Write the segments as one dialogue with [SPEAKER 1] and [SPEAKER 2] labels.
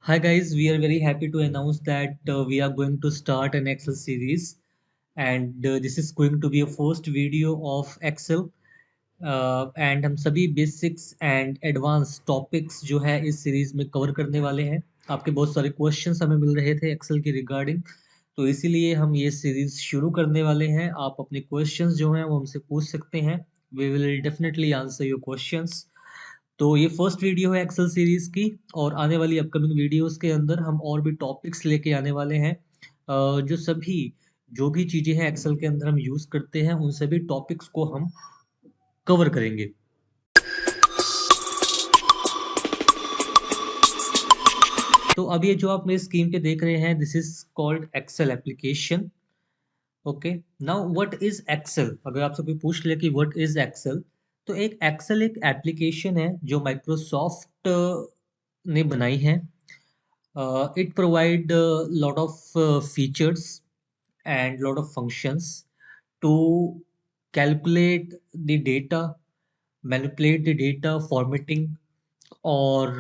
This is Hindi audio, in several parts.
[SPEAKER 1] Hi guys, we are very happy to announce that we are going to start an Excel series, and this is going to be a first video of Excel. And हम सभी बेसिक्स एंड एडवांस टॉपिक्स जो है इस सीरीज में कवर करने वाले हैं। आपके बहुत सारे क्वेश्चंस हमें मिल रहे थे एक्सेल के रिगार्डिंग, तो इसीलिए हम ये सीरीज शुरू करने वाले हैं। आप अपने क्वेश्चंस जो हैं वो हमसे पूछ सकते हैं। We will definitely answer your questions. तो ये फर्स्ट वीडियो है एक्सेल सीरीज की, और आने वाली अपकमिंग वीडियोस के अंदर हम और भी टॉपिक्स लेके आने वाले हैं। जो भी चीज़ें हैं एक्सेल के अंदर हम यूज़ करते हैं, उन सभी टॉपिक्स को हम कवर करेंगे। तो अब ये जो आप मेरे स्क्रीन पे देख रहे हैं, this is called Excel application. Okay, now what is Excel? अगर आपसे कोई पूछ ले कि व्हाट इज एक्सेल, तो एक एक्सेल एक एप्लीकेशन है जो माइक्रोसॉफ्ट ने बनाई है। It provide lot of features and lot of functions to calculate the data, manipulate the data, formatting, और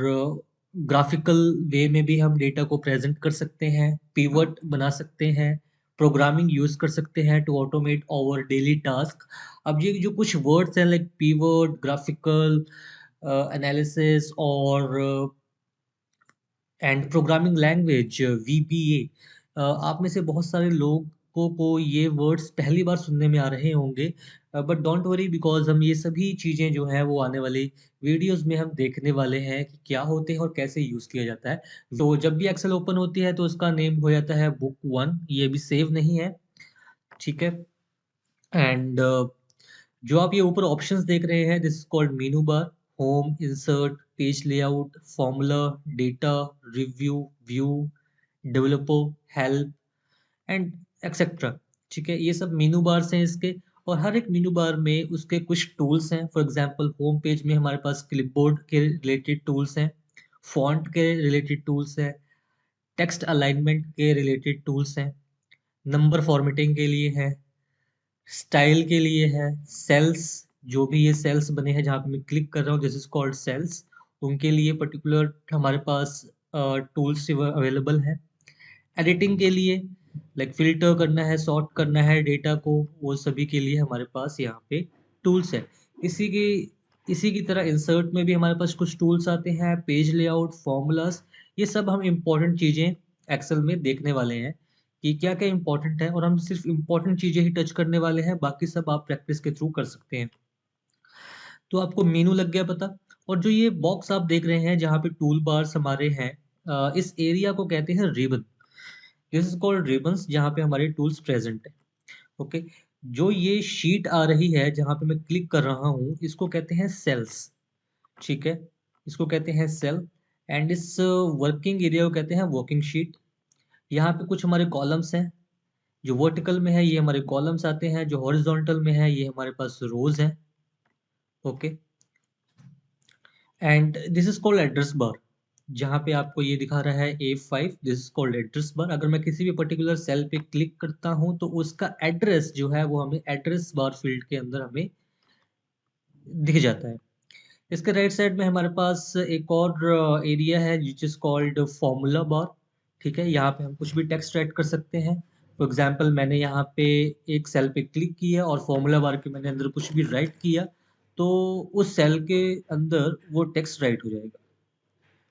[SPEAKER 1] ग्राफिकल वे में भी हम डेटा को प्रेजेंट कर सकते हैं, पिवट बना सकते हैं, प्रोग्रामिंग यूज कर सकते हैं to automate our daily task. अब ये जो कुछ वर्ड्स हैं लाइक पिवट, ग्राफिकल एनालिसिस और एंड प्रोग्रामिंग लैंग्वेज VBA, आप में से बहुत सारे लोगों को ये वर्ड्स पहली बार सुनने में आ रहे होंगे, बट डोंट वरी, बिकॉज हम ये सभी चीज़ें जो है वो आने वाली वीडियोस में हम देखने वाले हैं कि क्या होते हैं और कैसे यूज़ किया जाता है। तो जब भी एक्सेल ओपन होती है तो उसका नेम हो जाता है बुक वन, ये भी सेव नहीं है, ठीक है। एंड जो आप ये ऊपर ऑप्शंस देख रहे हैं, this is called menu bar. Home, insert, page layout, formula, data, review, view, developer, help and etcetera, ठीक है। ये सब मेनू बार्स हैं इसके, और हर एक मेनू बार में उसके कुछ टूल्स हैं। फॉर एग्जांपल होम पेज में हमारे पास क्लिपबोर्ड के रिलेटेड टूल्स हैं, फॉन्ट के रिलेटेड टूल्स हैं, टेक्स्ट अलाइनमेंट के रिलेटेड टूल्स हैं, नंबर फॉर्मेटिंग के लिए है, स्टाइल के लिए है, सेल्स, जो भी ये सेल्स बने हैं जहाँ पे मैं क्लिक कर रहा हूँ, दिस इज कॉल्ड सेल्स, उनके लिए पर्टिकुलर हमारे पास टूल्स अवेलेबल हैं। एडिटिंग के लिए लाइक फिल्टर करना है, सॉर्ट करना है डेटा को, वो सभी के लिए हमारे पास यहाँ पे टूल्स है। इसी की इसी की तरह इंसर्ट में भी हमारे पास कुछ टूल्स आते हैं, पेज लेआउट, फॉर्मूलाज। ये सब हम इम्पोर्टेंट चीज़ें एक्सेल में देखने वाले हैं कि क्या क्या इंपॉर्टेंट है, और हम सिर्फ इम्पोर्टेंट चीज़ें ही टच करने वाले हैं, बाकी सब आप प्रैक्टिस के थ्रू कर सकते हैं। तो आपको मेनू लग गया पता। और जो ये बॉक्स आप देख रहे हैं जहाँ पे टूल बार्स हमारे हैं, इस एरिया को कहते हैं ribbon. This is called ribbons, जहाँ पे हमारे टूल्स प्रेजेंट है। ओके, जो ये शीट आ रही है जहाँ पे मैं क्लिक कर रहा हूँ, इसको कहते हैं सेल्स, ठीक है। इसको कहते हैं सेल, एंड इस वर्किंग एरिया को कहते हैं वर्किंग शीट। यहाँ पे कुछ हमारे कॉलम्स हैं, जो वर्टिकल में है ये हमारे कॉलम्स आते हैं, जो हॉरिजॉन्टल में है ये हमारे पास रोज हैं। Okay, and this is called address bar, जहाँ पे आपको ये दिखा रहा है A5, this is called address bar. अगर मैं किसी भी पर्टिकुलर सेल पे क्लिक करता हूँ तो उसका एड्रेस जो है वो हमें एड्रेस बार फील्ड के अंदर हमें दिख जाता है। इसके राइट साइड में हमारे पास एक और एरिया है which is called formula bar, ठीक है। यहाँ पे हम कुछ भी टेक्स्ट राइट कर सकते हैं। फॉर एग्जाम्पल मैंने यहाँ पे एक सेल पे क्लिक किया और फॉर्मूला बार के मैंने अंदर कुछ भी राइट किया, तो उस सेल के अंदर वो टेक्स्ट राइट हो जाएगा।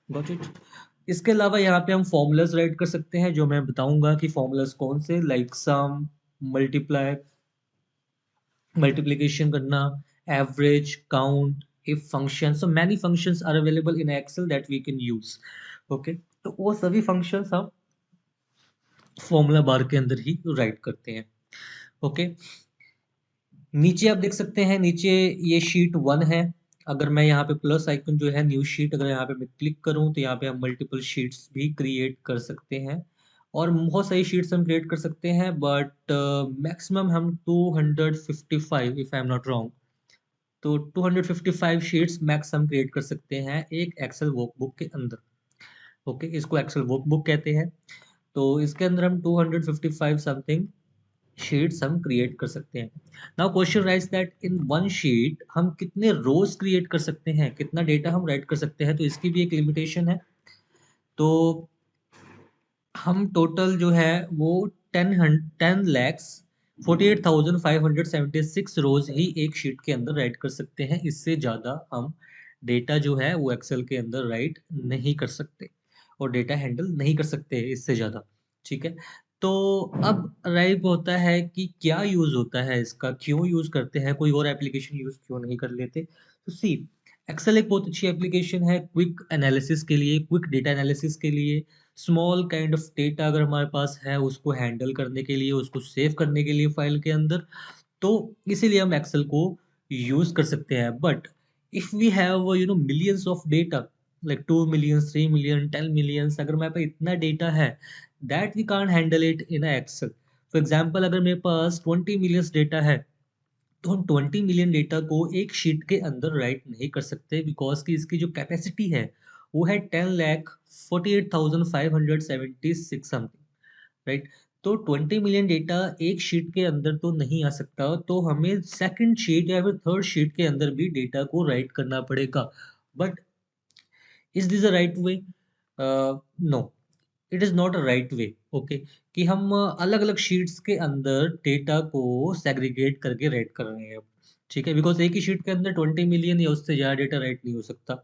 [SPEAKER 1] Got it. इसके अलावा यहाँ पे हम फॉर्मूलाज राइट कर सकते हैं, जो मैं बताऊंगा कि फॉर्मूलाज कौन से, लाइक सम, मल्टीप्लाई, मल्टीप्लिकेशन करना, average, count, if function. So many functions are available in Excel that we can use. Okay, तो वो सभी फंक्शंस हम फॉर्मूला बार के अंदर ही राइट करते हैं। ओके, नीचे आप देख सकते हैं, नीचे ये शीट वन है। अगर मैं यहाँ पे प्लस आइकन जो है न्यू शीट, अगर यहाँ पे मैं क्लिक करूँ तो यहाँ पे हम मल्टीपल शीट्स भी क्रिएट कर सकते हैं, और बहुत सारी शीट्स हम क्रिएट कर सकते हैं, बट मैक्सिमम हम 255, if I am not wrong, तो 255 शीट्स मैक्स हम क्रिएट कर सकते हैं एक एक्सेल वर्कबुक के अंदर। ओके, इसको एक्सेल वर्कबुक कहते हैं। तो इसके अंदर हम 255 समथिंग शीट्स हम क्रिएट कर सकते हैं। Now question rise that in one sheet हम कितने रोज क्रिएट कर सकते हैं, कितना डेटा हम राइट कर सकते हैं, तो इसकी भी एक लिमिटेशन है। तो हम टोटल जो है वो 10 lakhs 48,576 रोज ही एक शीट के अंदर राइट कर सकते हैं। इससे ज़्यादा हम डेटा जो है वो एक्सेल के अंदर राइट नहीं कर सकते और डेटा हैंडल नहीं कर सकते इससे ज़्यादा। ठीक है। तो अब राइट होता है कि क्या यूज़ होता है इसका, क्यों यूज़ करते हैं, कोई और एप्लीकेशन यूज़ क्यों नहीं कर लेते। तो सी, एक्सेल एक बहुत अच्छी एप्लीकेशन है क्विक एनालिसिस के लिए, क्विक डेटा एनालिसिस के लिए, स्मॉल काइंड ऑफ डेटा अगर हमारे पास है उसको हैंडल करने के लिए, उसको सेव करने के लिए फाइल के अंदर, तो इसीलिए हम एक्सेल को यूज कर सकते हैं। But if we have millions of data, like 2 million, 3 million, 10 millions, अगर मेरे पास इतना डेटा है that we can't handle it in Excel. For example, अगर मेरे पास 20 मिलियंस डेटा है तो हम 20 मिलियन डेटा को एक शीट के अंदर राइट नहीं कर सकते, बिकॉज की इसकी जो कैपेसिटी है वो है 10,48,576 समथिंग, राइट। तो 20 मिलियन डेटा एक शीट के अंदर तो नहीं आ सकता, तो हमें सेकंड शीट या फिर थर्ड शीट के अंदर भी डेटा को राइट करना पड़ेगा। But is this a right way? No, it is not a right way. Okay, कि हम अलग अलग शीट्स के अंदर डेटा को सेग्रीगेट करके राइट कर रहे हैं। ठीक है, बिकॉज एक ही शीट के अंदर 20 मिलियन या उससे ज़्यादा डेटा राइट नहीं हो सकता।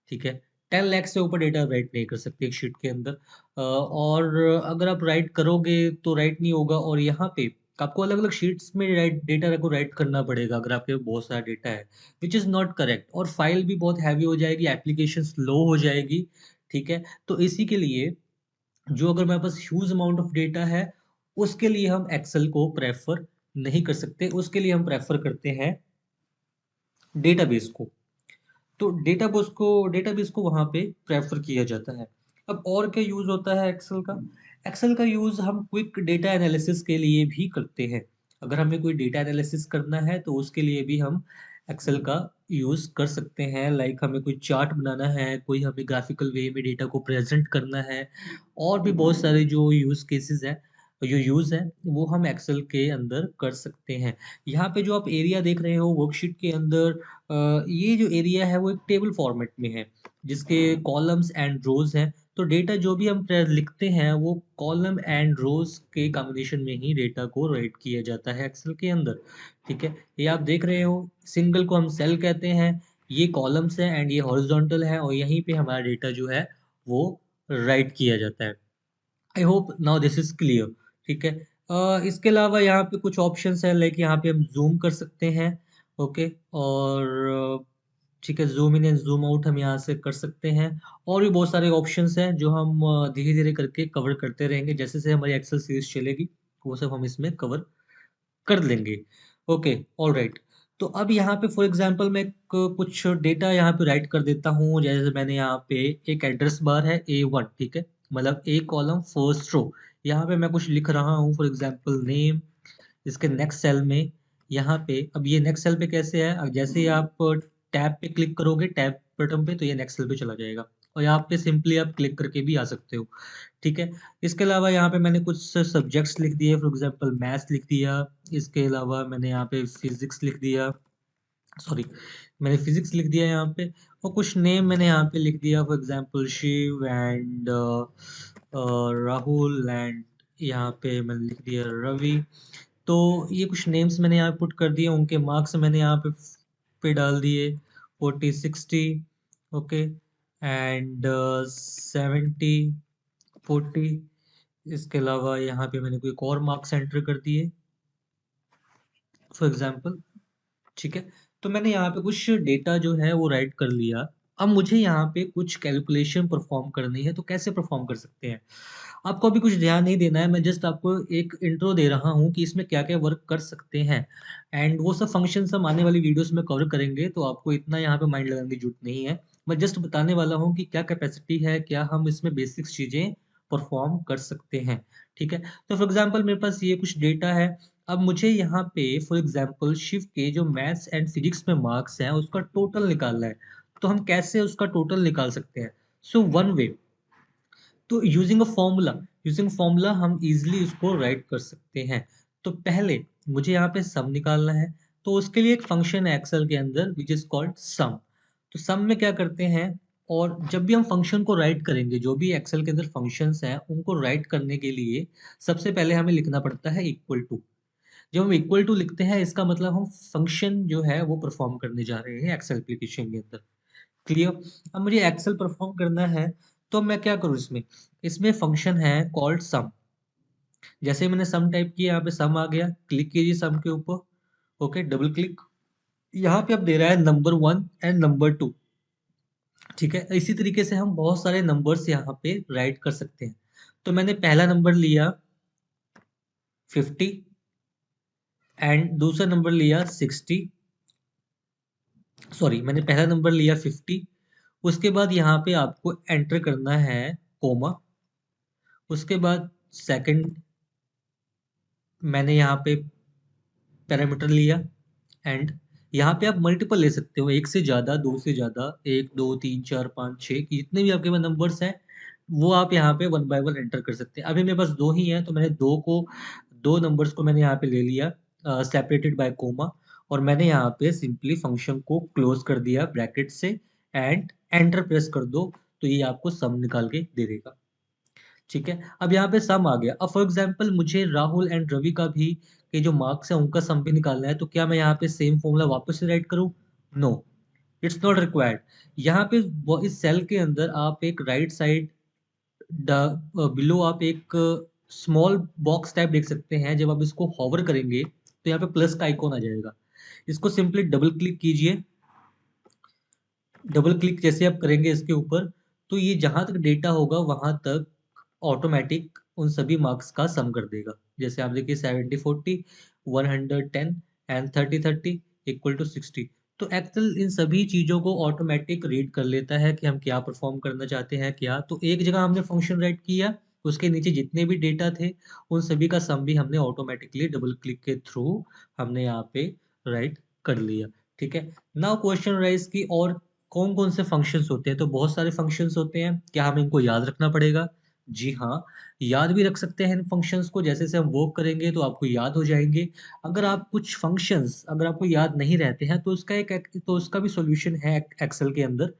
[SPEAKER 1] ठीक है, 10 लाख से ऊपर डेटा राइट नहीं कर सकते एक शीट के अंदर। और अगर आप राइट करोगे तो राइट नहीं होगा, और यहाँ पे आपको अलग अलग शीट्स में राइट डेटा को राइट करना पड़ेगा अगर आपके पास बहुत सारा डेटा है, विच इज़ नॉट करेक्ट, और फाइल भी बहुत हैवी हो जाएगी, एप्लीकेशन स्लो हो जाएगी। ठीक है, तो इसी के लिए जो अगर मेरे पास ह्यूज अमाउंट ऑफ डेटा है उसके लिए हम एक्सेल को प्रेफर नहीं कर सकते, उसके लिए हम प्रेफर करते हैं डेटाबेस को। तो डेटाबेस को वहाँ पे प्रेफर किया जाता है। अब और क्या यूज़ होता है एक्सेल का? एक्सेल का यूज़ हम क्विक डेटा एनालिसिस के लिए भी करते हैं। अगर हमें कोई डेटा एनालिसिस करना है तो उसके लिए भी हम एक्सेल का यूज़ कर सकते हैं। लाइक हमें कोई चार्ट बनाना है, कोई हमें ग्राफिकल वे में डेटा को प्रेजेंट करना है, और भी बहुत सारे जो यूज़ केसेस हैं, जो यूज़ है वो हम एक्सेल के अंदर कर सकते हैं। यहाँ पे जो आप एरिया देख रहे हो वर्कशीट के अंदर, ये जो एरिया है वो एक टेबल फॉर्मेट में है जिसके कॉलम्स एंड रोज हैं। तो डेटा जो भी हम लिखते हैं वो कॉलम एंड रोज के कॉम्बिनेशन में ही डेटा को राइट किया जाता है एक्सेल के अंदर। ठीक है, ये आप देख रहे हो, सिंगल को हम सेल कहते हैं, ये कॉलम्स है एंड ये हॉरिजॉन्टल है, और यहीं पे हमारा डेटा जो है वो राइट किया जाता है। I hope now this is clear. ठीक है, इसके अलावा यहाँ पे कुछ ऑप्शंस है, लाइक यहाँ पे हम जूम कर सकते हैं। ओके, और ठीक है, zoom in and zoom out हम यहाँ से कर सकते हैं। और भी बहुत सारे ऑप्शंस हैं जो हम धीरे-धीरे करके कवर करते रहेंगे। जैसे-जैसे हमारी एक्सेल सीरीज़ चलेगी, वो सब हम इसमें कवर कर लेंगे। Okay, alright. तो अब यहाँ पे फॉर एग्ज़ाम्पल मैं कुछ डेटा यहाँ पे राइट कर देता हूँ। जैसे मैंने यहाँ पे एक एड्रेस बार है A1, ठीक है? मतलब ए कॉलम फर्स्ट रो। यहाँ पे मैं कुछ लिख रहा हूँ, फॉर एग्ज़ाम्पल नेम। इसके नेक्स्ट सेल में यहाँ पे, अब ये नेक्स्ट सेल पे कैसे है, जैसे ही आप टैब पे क्लिक करोगे, टैब बटन पे, तो ये नेक्स्ट सेल पे चला जाएगा, और यहाँ पे सिंपली आप क्लिक करके भी आ सकते हो। ठीक है, इसके अलावा यहाँ पे मैंने कुछ सब्जेक्ट्स लिख दिए, फॉर एग्जांपल मैथ्स लिख दिया। इसके अलावा मैंने यहाँ पे फिजिक्स लिख दिया, सॉरी, मैंने फिजिक्स लिख दिया यहाँ पे, और कुछ नेम मैंने यहाँ पे लिख दिया, for example Shiv and Rahul, and यहाँ पे मैंने लिख दिया रवि। तो ये कुछ नेम्स मैंने यहाँ पुट कर दिए, उनके मार्क्स मैंने यहाँ पे डाल दिए, 40, 60, ओके, एंड 70, 40। इसके अलावा यहाँ पे मैंने कोई और मार्क्स एंटर कर दिए, फॉर एग्जांपल। ठीक है, तो मैंने यहाँ पे कुछ डेटा जो है वो राइट कर लिया। अब मुझे यहाँ पे कुछ कैलकुलेशन परफॉर्म करनी है, तो कैसे परफॉर्म कर सकते हैं? आपको अभी कुछ ध्यान नहीं देना है, मैं जस्ट आपको एक इंट्रो दे रहा हूँ कि इसमें क्या-क्या वर्क कर सकते हैं, एंड वो सब फंक्शंस हम आने वाली वीडियोस में कवर करेंगे, तो आपको इतना यहाँ पे माइंड लगाने की जरूरत नहीं है। मैं जस्ट बताने वाला हूँ कि क्या कैपेसिटी है, क्या हम इसमें बेसिक्स चीज़ें परफॉर्म कर सकते हैं। ठीक है, तो फॉर एग्जांपल मेरे पास ये कुछ डेटा है। अब मुझे यहाँ पे फॉर एग्जांपल शिव के जो मैथ्स एंड फिजिक्स में मार्क्स हैं उसका टोटल निकालना है। तो हम कैसे उसका टोटल निकाल सकते हैं? सो वन वे, तो यूजिंग फॉर्मूला हम इजीली उसको राइट कर सकते हैं। तो पहले मुझे यहाँ पे सम निकालना है, तो उसके लिए एक फंक्शन है एक्सेल के अंदर विच इज कॉल्ड सम। तो सम में क्या करते हैं, और जब भी हम फंक्शन को राइट करेंगे, जो भी एक्सेल के अंदर फंक्शंस हैं, उनको राइट करने के लिए सबसे पहले हमें लिखना पड़ता है इक्वल टू। जब हम इक्वल टू लिखते हैं, इसका मतलब हम फंक्शन जो है वो परफॉर्म करने जा रहे हैं एक्सेल एप्लीकेशन के अंदर। क्लियर? अब मुझे एक्सेल परफॉर्म करना है, तो मैं क्या करूँ इसमें? इसमें फंक्शन है कॉल्ड सम। जैसे ही मैंने सम टाइप किया, यहाँ पे सम आ गया, क्लिक कीजिए सम के ऊपर। Okay, double click. यहाँ पे अब दे रहा है नंबर 1 एंड नंबर 2। ठीक है, इसी तरीके से हम बहुत सारे नंबर्स यहाँ पे राइट कर सकते हैं। तो मैंने पहला नंबर लिया 50 एंड दूसरा नंबर लिया 60। सॉरी, मैंने पहला नंबर लिया 50। उसके बाद यहाँ पे आपको एंटर करना है कोमा। उसके बाद सेकंड मैंने यहाँ पे पैरामीटर लिया। एंड यहाँ पे आप मल्टीपल ले सकते हो, एक से ज़्यादा, दो से ज़्यादा, एक, दो, तीन, चार, पाँच, छः, जितने भी आपके पास नंबर्स हैं, वो आप यहाँ पे वन बाय वन एंटर कर सकते हैं। अभी मेरे पास दो ही हैं, तो मैंने दो नंबर्स को मैंने यहाँ पे ले लिया सेपरेटेड बाय कोमा। और मैंने यहाँ पे सिंपली फंक्शन को क्लोज कर दिया ब्रैकेट से एंड एंटर प्रेस कर दो, तो ये आपको सम निकाल के दे देगा। ठीक है, अब यहाँ पे सम आ गया। अब फॉर एग्जांपल मुझे राहुल एंड रवि का भी के जो मार्क्स है उनका सम भी निकालना है, तो क्या मैं यहाँ पे सेम फॉर्मूला वापस से राइट करूँ? No, it's not required. यहाँ पे इस सेल के अंदर आप एक राइट साइड बिलो आप एक स्मॉल बॉक्स टाइप देख सकते हैं। जब आप इसको हॉवर करेंगे तो यहाँ पे प्लस का आइकॉन आ जाएगा। इसको सिंपली डबल क्लिक कीजिए। डबल क्लिक जैसे आप करेंगे इसके ऊपर, तो ये जहां तक डेटा होगा वहां तक ऑटोमेटिक उन सभी मार्क्स का सम कर देगा। जैसे आप देखिए 70-40, 110 एंड 30-30 इक्वल टू 60। तो एक्सेल इन सभी चीज़ों को ऑटोमेटिक रीड कर लेता है कि हम क्या परफॉर्म करना चाहते हैं क्या। तो एक जगह हमने फंक्शन राइट किया, उसके नीचे जितने भी डेटा थे उन सभी का सम भी हमने ऑटोमेटिकली डबल क्लिक के थ्रू हमने यहाँ पे राइट कर लिया। ठीक है, नाउ क्वेश्चन राइज की और कौन कौन से फंक्शंस होते हैं? तो बहुत सारे फंक्शंस होते हैं। क्या हमें इनको याद रखना पड़ेगा? जी हाँ, याद भी रख सकते हैं इन फंक्शंस को। जैसे जैसे हम वर्क करेंगे तो आपको याद हो जाएंगे। अगर आप कुछ फंक्शंस अगर आपको याद नहीं रहते हैं, तो उसका भी सॉल्यूशन है एक्सेल के अंदर।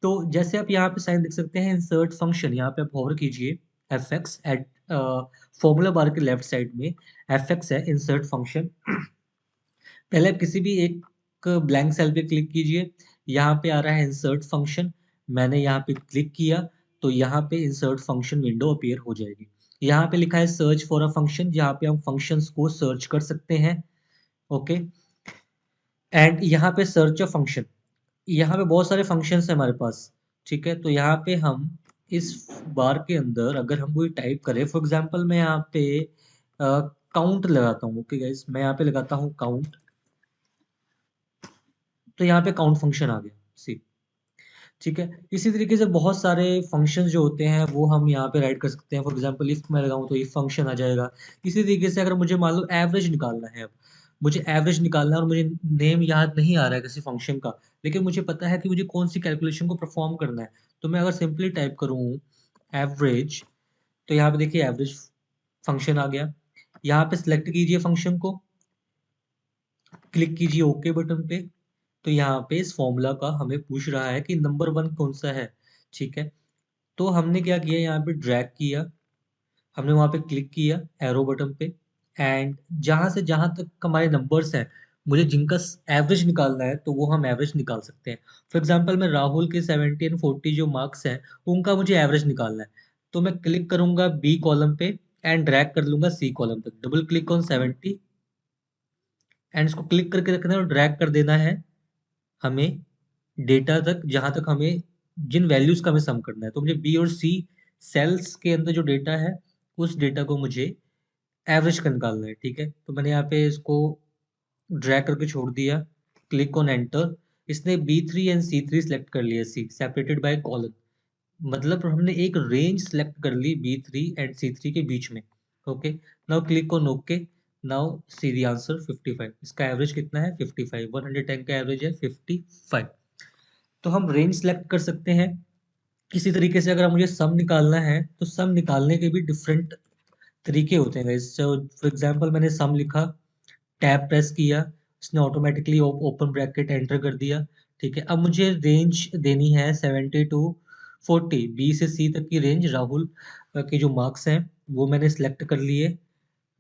[SPEAKER 1] तो जैसे आप यहाँ पे साइन देख सकते हैं, इंसर्ट फंक्शन। यहाँ पे आप होवर कीजिए F X at formula bar के लेफ्ट साइड में एफ एक्स है इंसर्ट फंक्शन। पहले आप किसी भी एक ब्लैंक सेल पे क्लिक कीजिए। यहाँ पे आ रहा है इंसर्ट फंक्शन। मैंने यहाँ पे क्लिक किया, तो यहाँ पे इंसर्ट फंक्शन विंडो अपीयर हो जाएगी। यहाँ पे लिखा है सर्च फॉर अ फंक्शन, जहाँ पे हम फंक्शंस को सर्च कर सकते हैं। ओके, एंड यहाँ पे सर्च अ फंक्शन। यहाँ पे बहुत सारे फंक्शंस हैं हमारे पास। ठीक है, तो यहाँ पे हम इस बार के अंदर अगर हम कोई टाइप करें, फॉर एग्जांपल मैं यहाँ पे काउंट लगाता हूँ। ओके गाइस, मैं यहाँ पे लगाता हूँ काउंट। तो यहाँ पे काउंट फंक्शन आ गया, सी। ठीक है, इसी तरीके से बहुत सारे फंक्शंस जो होते हैं वो हम यहाँ पे राइट कर सकते हैं। फॉर एग्जांपल इफ मैं लगाऊं तो इफ फंक्शन आ जाएगा। इसी तरीके से अगर मुझे मान लो एवरेज निकालना है, अब मुझे एवरेज निकालना है और मुझे नेम याद नहीं आ रहा है किसी फंक्शन का, लेकिन मुझे पता है कि मुझे कौन सी कैलकुलेशन को परफॉर्म करना है। तो मैं अगर सिंपली टाइप करूँ एवरेज, तो यहाँ पे देखिए एवरेज फंक्शन आ गया। यहाँ पे सिलेक्ट कीजिए फंक्शन को, क्लिक कीजिए ओके बटन पे। तो यहाँ पे इस फॉर्मूला का हमें पूछ रहा है कि नंबर 1 कौन सा है। ठीक है, तो हमने क्या किया, यहाँ पे ड्रैग किया, हमने वहाँ पे क्लिक किया एरो बटन पे। एंड जहाँ से जहाँ तक हमारे नंबर्स हैं, मुझे जिनका एवरेज निकालना है, तो वो हम एवरेज निकाल सकते हैं। फॉर एग्जांपल मैं राहुल के 70 एंड 40 जो मार्क्स हैं, उनका मुझे एवरेज निकालना है। तो मैं क्लिक करूंगा बी कॉलम पे एंड ड्रैग कर लूंगा सी कॉलम तक। डबल क्लिक ऑन 70 एंड इसको क्लिक करके रखना है और ड्रैग कर देना है हमें डेटा तक, जहाँ तक हमें जिन वैल्यूज का हमें सम करना है। तो मुझे बी और सी सेल्स के अंदर जो डेटा है, उस डेटा को मुझे एवरेज का निकालना है। ठीक है, तो मैंने यहाँ पे इसको ड्रैग करके छोड़ दिया, क्लिक ऑन एंटर। इसने B3 एंड C3 सेलेक्ट कर लिया, सी सेपरेटेड बाय कॉलन। मतलब हमने एक रेंज सेलेक्ट कर ली B3 एंड C3 के बीच में। Okay, now click on okay. Now see the answer 55। इसका एवरेज कितना है? 55। 110 का एवरेज है 55। तो हम रेंज सेलेक्ट कर सकते हैं। इसी तरीके से अगर मुझे सम निकालना है, तो सम निकालने के भी डिफरेंट तरीके होते हैं गाइस। फॉर एग्जांपल मैंने सम लिखा, टैब प्रेस किया, इसने ऑटोमेटिकली ओपन ब्रैकेट एंटर कर दिया। ठीक है, अब मुझे रेंज देनी है 70 टू 40, बी से सी तक की रेंज। राहुल के जो मार्क्स हैं वो मैंने सिलेक्ट कर लिए,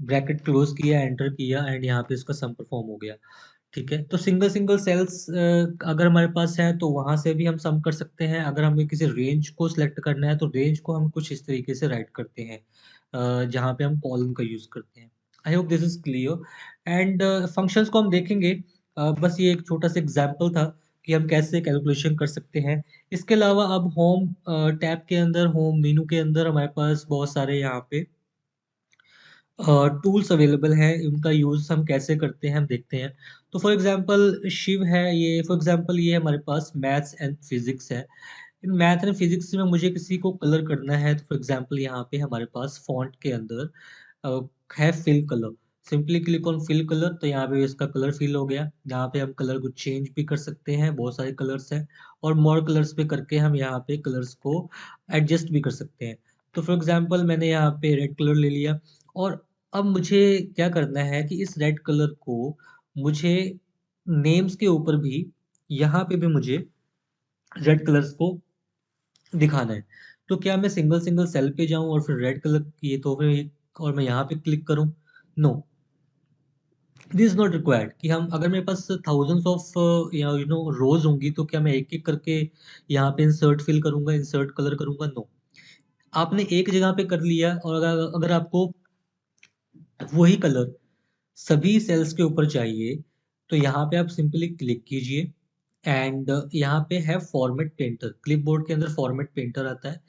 [SPEAKER 1] ब्रैकेट क्लोज किया, एंटर किया एंड यहाँ पे इसका सम परफॉर्म हो गया। ठीक है, तो सिंगल सिंगल सेल्स अगर हमारे पास है तो वहां से भी हम सम कर सकते हैं। अगर हमें किसी रेंज को सिलेक्ट करना है तो रेंज को हम कुछ इस तरीके से राइट करते हैं, जहाँ पे हम कॉलन का यूज करते हैं। I hope this is clear. And functions को हम देखेंगे। बस ये एक छोटा सा एग्जांपल था कि हम कैसे कैलकुलेशन कर सकते हैं। इसके अलावा अब होम टैब के अंदर, होम मेनू के अंदर हमारे पास बहुत सारे यहाँ पे टूल्स अवेलेबल हैं। उनका यूज़ हम कैसे करते हैं हम देखते हैं। तो फॉर एग्जांपल शिव है, ये फॉर एग्जांपल ये हमारे पास मैथ्स एंड फिजिक्स है। इन मैथ एंड फिजिक्स में मुझे किसी को कलर करना है तो फॉर एग्जांपल यहाँ पे हमारे पास फॉन्ट के अंदर अ, है fill colour. Simply click on fill colour तो यहाँ पे इसका कलर फिल हो गया। यहाँ पे हम कलर को चेंज भी कर सकते हैं, बहुत सारे कलर्स हैं, और मोर कलर्स पे करके हम यहाँ पे कलर्स को एडजस्ट भी कर सकते हैं। तो फॉर एग्जांपल मैंने यहाँ पे रेड कलर ले लिया, और अब मुझे क्या करना है कि इस रेड कलर को मुझे नेम्स के ऊपर भी, यहाँ पे भी मुझे रेड कलर्स को दिखाना है। तो क्या मैं सिंगल सिंगल सेल पे जाऊं और फिर रेड कलर की तो फिर और मैं यहाँ पे क्लिक करूं? No, this is not required कि हम, अगर मेरे पास थाउजेंड्स ऑफ या रोज होंगी तो क्या मैं एक एक करके यहाँ पे इंसर्ट फिल करूंगा, इंसर्ट कलर करूंगा? नो, आपने एक जगह पे कर लिया। और अगर अगर आपको वही कलर सभी सेल्स के ऊपर चाहिए तो यहाँ पे आप सिंपली क्लिक कीजिए एंड यहाँ पे है फॉर्मेट पेंटर। क्लिपबोर्ड के अंदर फॉर्मेट पेंटर आता है,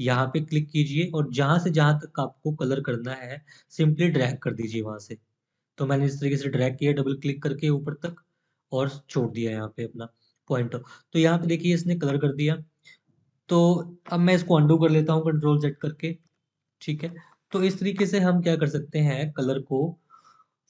[SPEAKER 1] यहाँ पे क्लिक कीजिए और जहाँ से जहाँ तक आपको कलर करना है सिंपली ड्रैग कर दीजिए वहां से। तो मैंने इस तरीके से ड्रैग किया डबल क्लिक करके ऊपर तक, और छोड़ दिया यहाँ पे अपना पॉइंटर। तो यहाँ पे देखिए इसने कलर कर दिया। तो अब मैं इसको अंडू कर लेता हूँ कंट्रोल जेड करके। ठीक है, तो इस तरीके से हम क्या कर सकते हैं, कलर को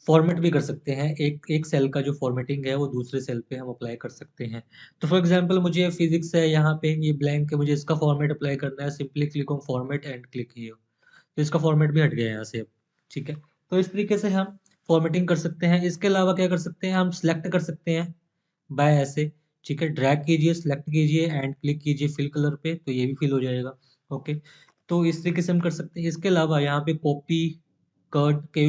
[SPEAKER 1] फॉर्मेट भी कर सकते हैं। एक एक सेल का जो फॉर्मेटिंग है वो दूसरे सेल पे हम अप्लाई कर सकते हैं। तो फॉर एग्जांपल मुझे फिजिक्स है, यहाँ पे ये ब्लैंक है, मुझे इसका फॉर्मेट अप्लाई करना है। Simply click on format and click here, तो इसका फॉर्मेट भी हट गया यहाँ से अब। ठीक है, तो इस तरीके से हम फॉर्मेटिंग कर सकते हैं। इसके अलावा क्या कर सकते हैं, हम सिलेक्ट कर सकते हैं बाय ऐसे। ठीक है, ड्रैग कीजिए, सिलेक्ट कीजिए एंड क्लिक कीजिए फिल कलर पे, तो ये भी फिल हो जाएगा। ओके, तो इस तरीके से हम कर सकते हैं। इसके अलावा यहाँ पे कॉपी कट के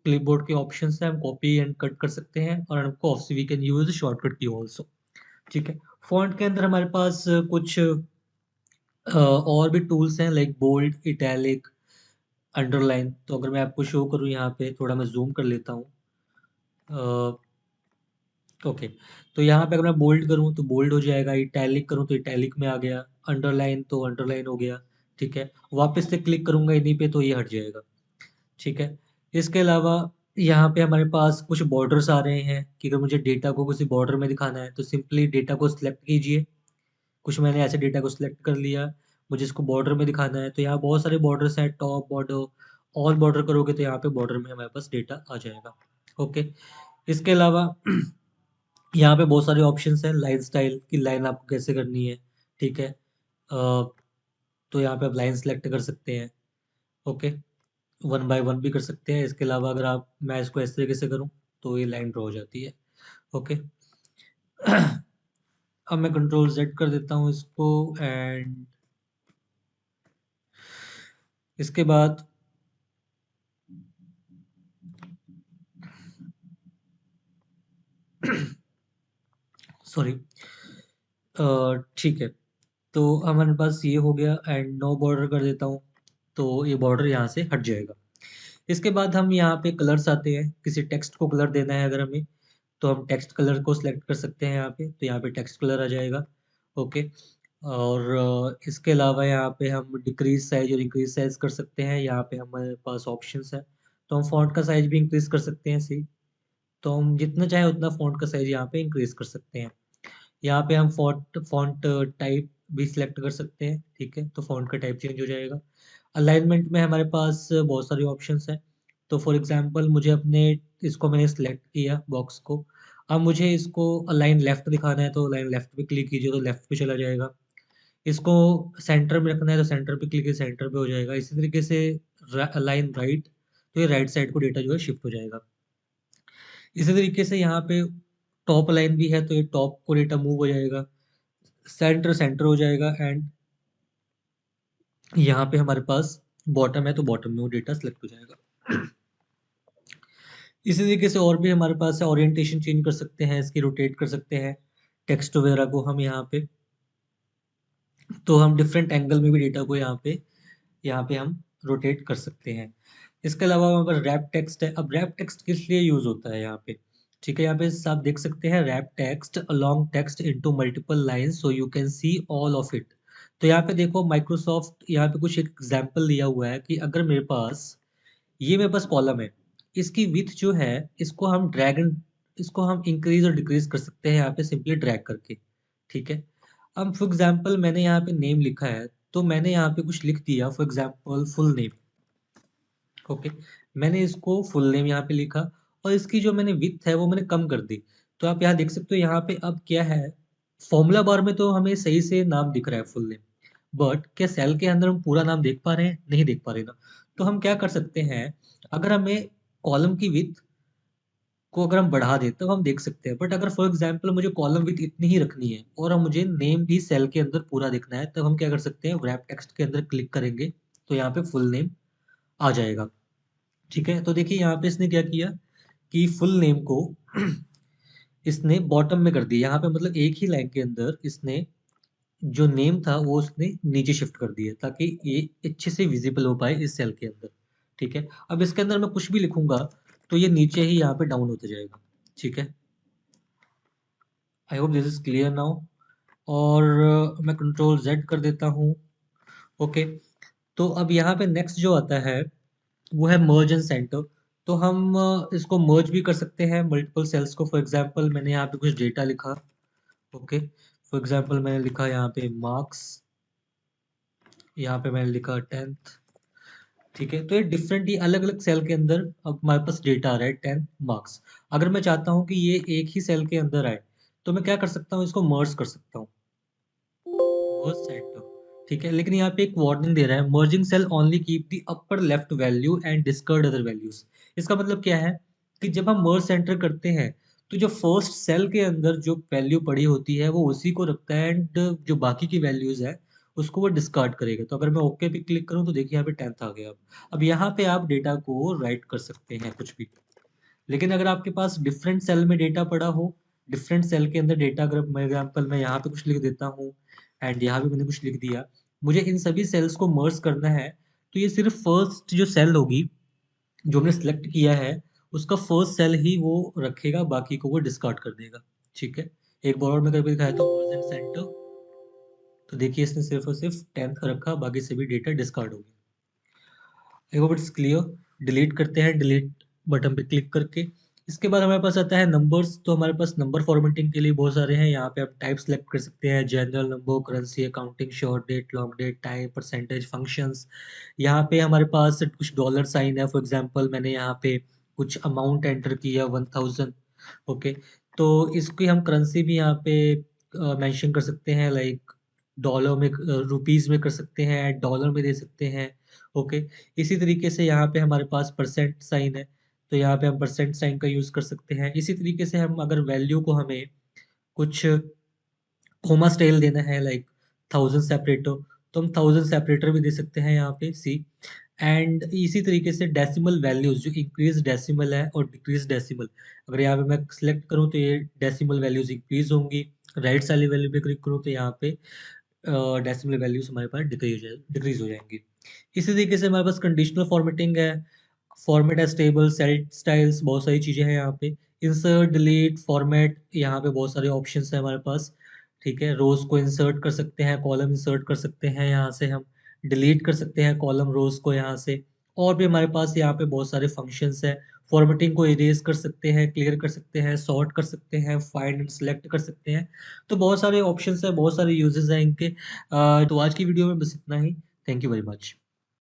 [SPEAKER 1] क्लिपबोर्ड के ऑप्शंस हैं, हम कॉपी एंड कट कर सकते हैं, और हमको option we can use shortcut की ऑल्सो। ठीक है, फॉन्ट के अंदर हमारे पास कुछ और भी टूल्स हैं लाइक बोल्ड, इटैलिक, अंडरलाइन। तो अगर मैं आपको शो करूँ यहाँ पे, थोड़ा मैं जूम कर लेता हूँ। ओके, तो यहाँ पे अगर मैं बोल्ड करूँ तो बोल्ड हो जाएगा, इटैलिक करूँ तो इटैलिक में आ गया, अंडरलाइन तो अंडरलाइन हो गया। ठीक है, वापस से क्लिक करूंगा इन्हीं पे तो ये हट जाएगा। ठीक है, इसके अलावा यहाँ पे हमारे पास कुछ बॉर्डर्स आ रहे हैं कि अगर मुझे डेटा को किसी बॉर्डर में दिखाना है तो सिंपली डेटा को सिलेक्ट कीजिए। कुछ मैंने ऐसे डेटा को सिलेक्ट कर लिया, मुझे इसको बॉर्डर में दिखाना है तो यहाँ बहुत सारे बॉर्डर्स हैं, टॉप बॉर्डर, ऑल बॉर्डर करोगे तो यहाँ पे बॉर्डर में हमारे पास डेटा आ जाएगा। ओके, इसके अलावा यहाँ पे बहुत सारे ऑप्शंस हैं, लाइन स्टाइल की लाइन आपको कैसे करनी है। ठीक है, तो यहाँ पे आप लाइन सेलेक्ट कर सकते हैं। ओके, वन बाय वन भी कर सकते हैं। इसके अलावा अगर आप, मैं इसको इस तरीके से करूँ तो ये लाइन ड्रॉ हो जाती है। ओके, अब मैं कंट्रोल जेड कर देता हूँ इसको एंड इसके बाद सॉरी, ठीक है, तो हमारे पास ये हो गया एंड नो बॉर्डर कर देता हूँ तो ये बॉर्डर यहाँ से हट जाएगा। इसके बाद हम यहाँ पे कलर्स आते हैं, किसी टेक्स्ट को कलर देना है अगर हमें तो हम टेक्स्ट कलर को सिलेक्ट कर सकते हैं यहाँ पे, तो यहाँ पे टेक्स्ट कलर आ जाएगा। ओके, और इसके अलावा यहाँ पे हम डिक्रीज साइज और इंक्रीज साइज कर सकते हैं। यहाँ पे हमारे पास ऑप्शंस है, तो हम फॉन्ट का साइज भी इंक्रीज कर सकते हैं। सी, तो हम जितना चाहे उतना फॉन्ट का साइज यहाँ पे इंक्रीज कर सकते हैं। यहाँ पे हम फॉन्ट फॉन्ट टाइप भी सिलेक्ट कर सकते हैं। ठीक है, तो फॉन्ट का टाइप चेंज हो जाएगा। अलाइनमेंट में हमारे पास बहुत सारे ऑप्शंस हैं। तो फॉर एग्जांपल मुझे अपने, इसको मैंने सिलेक्ट किया बॉक्स को, अब मुझे इसको अलाइन लेफ्ट दिखाना है तो अलाइन लेफ्ट पे क्लिक कीजिए तो लेफ्ट पे चला जाएगा। इसको सेंटर में रखना है तो सेंटर पे क्लिक कीजिए, सेंटर पे हो जाएगा। इसी तरीके से अलाइन राइट, तो ये राइट साइड को डेटा जो है शिफ्ट हो जाएगा। इसी तरीके से यहाँ पे टॉप लाइन भी है तो ये टॉप को डेटा मूव हो जाएगा, सेंटर सेंटर हो जाएगा, एंड यहाँ पे हमारे पास बॉटम है तो बॉटम में वो डेटा सेलेक्ट हो जाएगा। इसी तरीके से और भी हमारे पास है, ओरिएंटेशन चेंज कर सकते हैं, इसकी रोटेट कर सकते हैं टेक्स्ट वगैरह को हम यहाँ पे, तो हम डिफरेंट एंगल में भी डेटा को यहाँ पे हम रोटेट कर सकते हैं। इसके अलावा हमारे पास रैप टेक्स्ट है। अब रैप टेक्स्ट किस लिए यूज होता है यहाँ पे, ठीक है, यहाँ पे आप देख सकते हैं wrap text along text into multiple lines so you can see all of it. तो यहाँ पे देखो माइक्रोसॉफ्ट यहाँ पे कुछ एक एग्जांपल दिया हुआ है कि अगर मेरे पास कॉलम है, इसकी विड्थ जो है इसको हम इंक्रीज और डिक्रीज कर सकते हैं यहाँ पे सिंपली ड्रैग करके, ठीक है। अब फॉर एग्जांपल मैंने यहाँ पे नेम लिखा है, तो मैंने यहाँ पे कुछ लिख दिया, for example full name, okay. मैंने इसको फुल नेम यहाँ पे लिखा और इसकी जो मैंने विड्थ है वो मैंने कम कर दी। तो आप यहाँ देख सकते हो यहाँ पे अब क्या है, फॉर्मूला बार में तो हमें सही से नाम दिख रहा है फुल नेम, बट क्या सेल के अंदर हम पूरा नाम देख पा रहे हैं? नहीं देख पा रहे ना। तो हम क्या कर सकते हैं, अगर हमें कॉलम की विड्थ को अगर हम बढ़ा दें तब हम देख सकते हैं, बट अगर फॉर एग्जांपल मुझे कॉलम विड्थ इतनी ही रखनी है और हम मुझे नेम भी सेल के अंदर पूरा देखना है, तब हम क्या कर सकते हैं, रैप टेक्स्ट के अंदर क्लिक करेंगे तो यहाँ पे फुल नेम आ जाएगा, ठीक है। तो देखिए यहाँ पे इसने क्या किया कि फुल नेम को इसने बॉटम में कर दिया, यहाँ पे मतलब एक ही लाइन के अंदर इसने जो नेम था वो उसने नीचे शिफ्ट कर दिया ताकि ये अच्छे से विजिबल हो पाए इस सेल के अंदर, ठीक है। अब इसके अंदर मैं कुछ भी लिखूंगा तो ये नीचे ही यहाँ पे डाउन होता जाएगा, ठीक है। I hope this is clear now. और मैं कंट्रोल जेड कर देता हूँ, ओके। तो अब यहाँ पे नेक्स्ट जो आता है वो है मर्ज एंड सेंटर। तो हम इसको मर्ज भी कर सकते हैं मल्टीपल सेल्स को। फॉर एग्जांपल मैंने यहाँ पे कुछ डेटा लिखा, ओके। फॉर एग्जांपल मैंने लिखा यहाँ पे मार्क्स, यहाँ पे मैंने लिखा 10th, ठीक है। तो ये डिफरेंट ही अलग अलग सेल के अंदर अब हमारे पास डेटा आ रहा है 10 मार्क्स। अगर मैं चाहता हूँ कि ये एक ही सेल के अंदर आए तो मैं क्या कर सकता हूँ, इसको मर्ज कर सकता हूँ, मर्ज सेंटर, ठीक है। लेकिन यहाँ पे एक वार्निंग दे रहा है, merging cell only keep the upper left value and discard other values. इसका मतलब क्या है कि जब हम मर्ज सेंटर करते हैं तो जो फर्स्ट सेल के अंदर जो वैल्यू पड़ी होती है वो उसी को रखता है, एंड जो बाकी की वैल्यूज है उसको वो डिस्कार्ड करेगा। तो अगर मैं ओके पे क्लिक करूँ तो देखिए यहाँ पे 10th आ गया। अब यहाँ पे आप डेटा को राइट कर सकते हैं कुछ भी, लेकिन अगर आपके पास डिफरेंट सेल में डेटा पड़ा हो, डिफरेंट सेल के अंदर डेटा, अगर फॉर एग्जांपल मैं यहाँ पे कुछ लिख देता हूँ एंड यहाँ पे मैंने कुछ लिख दिया, मुझे इन सभी सेल्स को मर्ज करना है, तो ये सिर्फ फर्स्ट जो सेल होगी जो हमने सेलेक्ट किया है उसका फर्स्ट सेल ही वो रखेगा, बाकी को वो डिस्कार्ड कर देगा, ठीक है। एक बार और मैं करके दिखाया तो मर्ज एंड सेंटर, तो देखिए इसने सिर्फ और सिर्फ 10th रखा, बाकी सभी डेटा डिस्कार्ड हो गया। I hope it's clear. Delete करते हैं, डिलीट बटन पे क्लिक करके। इसके बाद हमारे पास आता है नंबर्स। तो हमारे पास नंबर फॉर्मेटिंग के लिए बहुत सारे हैं। यहाँ पे आप टाइप सेलेक्ट कर सकते हैं, general number, currency, accounting, short date, long date, time, percentage, functions. यहाँ पे हमारे पास कुछ डॉलर साइन है। फॉर एग्जांपल मैंने यहाँ पे कुछ अमाउंट एंटर किया 1000, ओके। तो इसकी हम करेंसी भी यहाँ पे मेंशन कर सकते हैं, लाइक डॉलर में, रुपीस में कर सकते हैं, डॉलर में दे सकते हैं, ओके। इसी तरीके से यहाँ पे हमारे पास परसेंट साइन है, तो यहाँ पे हम परसेंट साइन का यूज़ कर सकते हैं। इसी तरीके से हम अगर वैल्यू को हमें कुछ कोमा स्टाइल देना है, लाइक 1000 सेपरेटर, तो हम 1000 सेपरेटर भी दे सकते हैं यहाँ पे, सी। एंड इसी तरीके से डेसिमल वैल्यूज, जो इंक्रीज डेसिमल है और डिक्रीज डेसिमल, अगर यहाँ पे मैं सिलेक्ट करूँ तो ये डेसिमल वैल्यूज इंक्रीज होंगी, राइट वाली वैल्यू पे क्लिक करूँ तो यहाँ पे डेसिमल वैल्यूज हमारे पास डिक्रीज हो जाएंगी। इसी तरीके से हमारे पास कंडीशनल फॉर्मेटिंग है, format as table, set styles, बहुत सारी चीज़ें हैं यहाँ पे। इंसर्ट, डिलीट, फॉर्मेट, यहाँ पे बहुत सारे ऑप्शंस हैं हमारे पास, ठीक है। रोज को इंसर्ट कर सकते हैं, कॉलम इंसर्ट कर सकते हैं, यहाँ से हम डिलीट कर सकते हैं कॉलम रोज को यहाँ से। और भी हमारे पास यहाँ पे बहुत सारे फंक्शंस हैं। फॉर्मेटिंग को इरेज कर सकते हैं, क्लियर कर सकते हैं, सॉर्ट कर सकते हैं, फाइंड एंड सेलेक्ट कर सकते हैं। तो बहुत सारे ऑप्शंस हैं, बहुत सारे यूजेस हैं इनके। तो आज की वीडियो में बस इतना ही। Thank you very much.